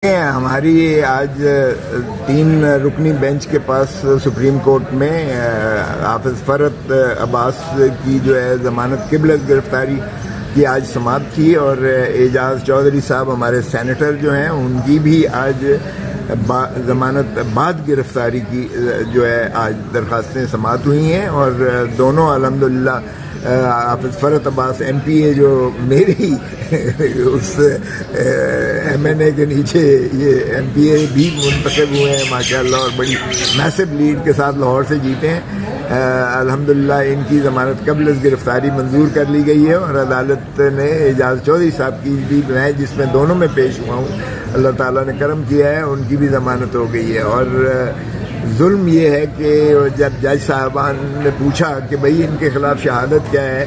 ہماری آج 3 رکنی بینچ کے پاس سپریم کورٹ میں حافظ فرحت عباس کی جو ہے ضمانت قبلت گرفتاری کی آج سماعت تھی، اور اعجاز چودھری صاحب ہمارے سینیٹر جو ہیں ان کی بھی آج ضمانت بعد گرفتاری کی جو ہے آج درخواستیں سماعت ہوئی ہیں، اور دونوں الحمدللہ حافظ فرحت عباس ایم پی اے جو میری اس ایم این اے کے نیچے یہ ایم پی اے بھی منتخب ہوئے ہیں ماشاءاللہ، اور بڑی میسو لیڈ کے ساتھ لاہور سے جیتے ہیں۔ الحمدللہ ان کی ضمانت قبل از گرفتاری منظور کر لی گئی ہے، اور عدالت نے اعجاز چودھری صاحب کی بھی میں جس میں دونوں میں پیش ہوا ہوں، اللہ تعالیٰ نے کرم کیا ہے، ان کی بھی ضمانت ہو گئی ہے۔ اور ظلم یہ ہے کہ جب جج صاحبان نے پوچھا کہ بھئی ان کے خلاف شہادت کیا ہے،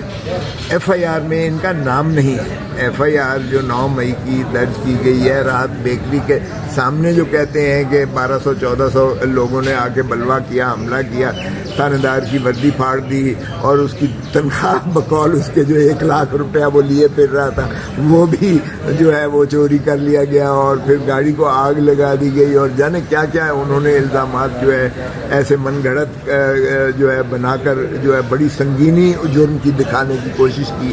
ایف آئی آر میں ان کا نام نہیں ہے۔ ایف آئی آر جو 9 مئی کی درج کی گئی ہے، رات بیکری کے سامنے جو کہتے ہیں کہ 1200-1400 لوگوں نے آ کے بلوا کیا، حملہ کیا، تھانے دار کی وردی پھاڑ دی، اور اس کی تنخواہ بقول اس کے جو 1 لاکھ روپیہ وہ لیے پھر رہا تھا وہ بھی جو ہے وہ چوری کر لیا گیا، اور پھر گاڑی کو آگ لگا دی گئی، اور جانے کیا کیا انہوں نے الزامات جو ہے ایسے من گھڑت جو ہے بنا کر جو ہے بڑی سنگینی جرم کی دکھانے کی کوشش کی۔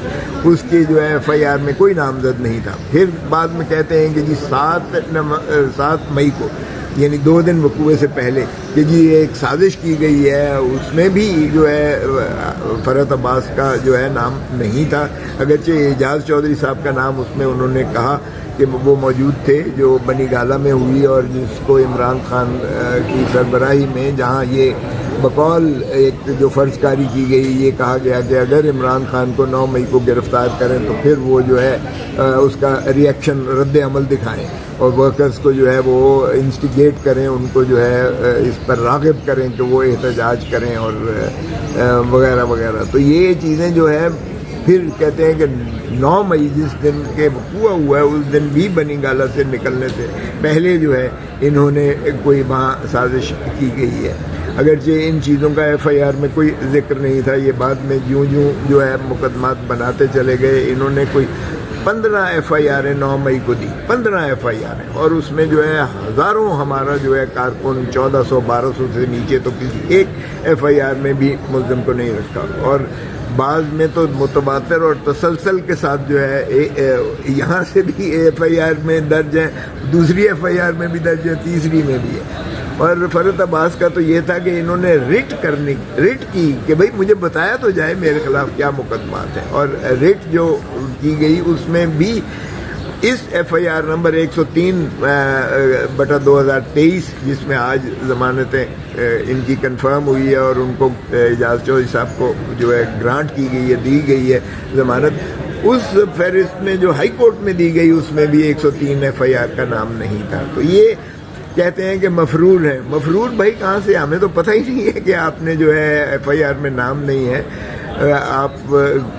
اس کی جو ہے ایف آئی آر میں کوئی نامزد نہیں تھا۔ پھر بعد میں کہتے ہیں کہ جی 7 مئی کو، یعنی 2 دن وقوع سے پہلے، کہ جی ایک سازش کی گئی ہے، اس میں بھی جو ہے فرحت عباس کا جو ہے نام نہیں تھا، اگرچہ اعجاز چودھری صاحب کا نام اس میں انہوں نے کہا کہ وہ موجود تھے، جو بنی گالہ میں ہوئی، اور جس کو عمران خان کی سربراہی میں جہاں یہ بقول ایک جو فرض کاری کی گئی، یہ کہا گیا کہ اگر عمران خان کو 9 مئی کو گرفتار کریں تو پھر وہ جو ہے اس کا ریئیکشن رد عمل دکھائیں، اور ورکرز کو جو ہے وہ انسٹیگیٹ کریں، ان کو جو ہے اس پر راغب کریں کہ وہ احتجاج کریں، اور وغیرہ وغیرہ۔ تو یہ چیزیں جو ہے پھر کہتے ہیں کہ 9 مئی جس دن کے وقوع ہوا ہے اس دن بھی بنی گالہ سے نکلنے سے پہلے جو ہے انہوں نے کوئی وہاں سازش کی گئی ہے، اگرچہ ان چیزوں کا ایف آئی آر میں کوئی ذکر نہیں تھا۔ یہ بعد میں جوں جو ہے مقدمات بناتے چلے گئے، انہوں نے کوئی 15 ایف آئی آر 9 مئی کو دی، 15 ایف آئی آر، اور اس میں جو ہے ہزاروں ہمارا جو ہے کارکن 1400-1200 سے نیچے تو کسی ایک ایف آئی آر میں بھی ملزم کو نہیں رکھا، اور بعض میں تو متواتر اور تسلسل کے ساتھ جو ہے یہاں سے بھی ایف آئی آر میں درج ہے، دوسری ایف آئی آر میں بھی درج ہے، تیسری میں بھی ہے۔ اور فرحت عباس کا تو یہ تھا کہ انہوں نے ریٹ کی کہ بھئی مجھے بتایا تو جائے میرے خلاف کیا مقدمات ہیں، اور ریٹ جو کی گئی اس میں بھی اس ایف آئی آر نمبر 103/2023 جس میں آج ضمانتیں ان کی کنفرم ہوئی ہے، اور ان کو اعجاز چودھری صاحب کو جو ہے گرانٹ کی گئی ہے، دی گئی ہے ضمانت، اس فہرست میں جو ہائی کورٹ میں دی گئی اس میں بھی 103 ایف آئی آر کا نام نہیں تھا۔ تو یہ کہتے ہیں کہ مفرور ہیں۔ مفرور بھائی کہاں سے؟ ہمیں تو پتہ ہی نہیں ہے کہ آپ نے جو ہے ایف آئی آر میں نام نہیں ہے۔ آپ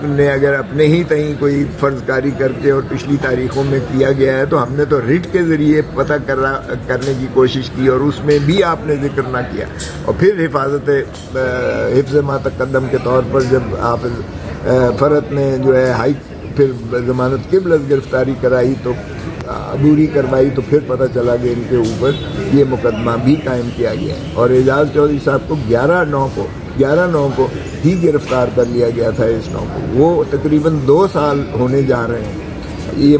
نے اگر اپنے ہی تئیں کوئی فرض کاری کر کے اور پچھلی تاریخوں میں کیا گیا ہے تو ہم نے تو ریٹ کے ذریعے پتہ کرنے کی کوشش کی، اور اس میں بھی آپ نے ذکر نہ کیا، اور پھر حفظ ما تقدم کے طور پر جب حافظ فرحت نے جو ہے پھر ضمانت قبل از گرفتاری کرائی تو عبوری کروائی، تو پھر پتہ چلا کہ ان کے اوپر یہ مقدمہ بھی قائم کیا گیا ہے، اور اعجاز چودھری صاحب کو 11/9 کو ہی گرفتار کر لیا گیا تھا۔ اس 9 کو وہ تقریباً 2 سال ہونے جا رہے ہیں، یہ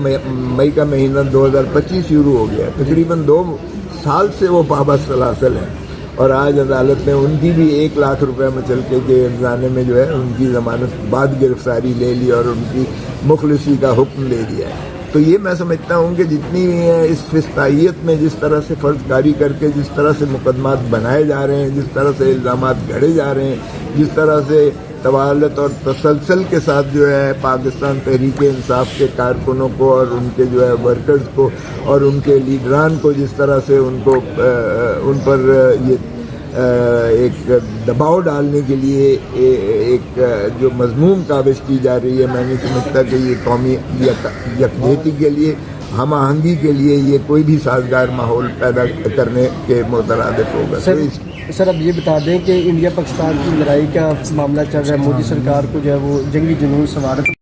مئی کا مہینہ 2025 شروع ہو گیا، تقریباً 2 سال سے وہ پابند سلاسل ہیں، اور آج عدالت نے ان کی بھی 1 لاکھ روپے مچلکے کے افزانے میں جو ہے ان کی ضمانت بعد گرفتاری لے لی، اور ان کی مخلصی کا حکم دے دیا ہے۔ تو یہ میں سمجھتا ہوں کہ جتنی اس فسطائیت میں جس طرح سے فرض کاری کر کے جس طرح سے مقدمات بنائے جا رہے ہیں، جس طرح سے الزامات گھڑے جا رہے ہیں، جس طرح سے طوالت اور تسلسل کے ساتھ جو ہے پاکستان تحریک انصاف کے کارکنوں کو اور ان کے جو ہے ورکرز کو اور ان کے لیڈران کو جس طرح سے ان پر یہ ایک دباؤ ڈالنے کے لیے ایک جو مضمون کاوش کی جا رہی ہے، میں نہیں سمجھتا کہ یہ قومی یکجہتی کے لیے، ہم آہنگی کے لیے یہ کوئی بھی سازگار ماحول پیدا کرنے کے مترادف ہوگا۔ سر اب یہ بتا دیں کہ انڈیا پاکستان کی لڑائی کا معاملہ چل رہا ہے، مودی سرکار کو جو ہے وہ جنگی جنون سوار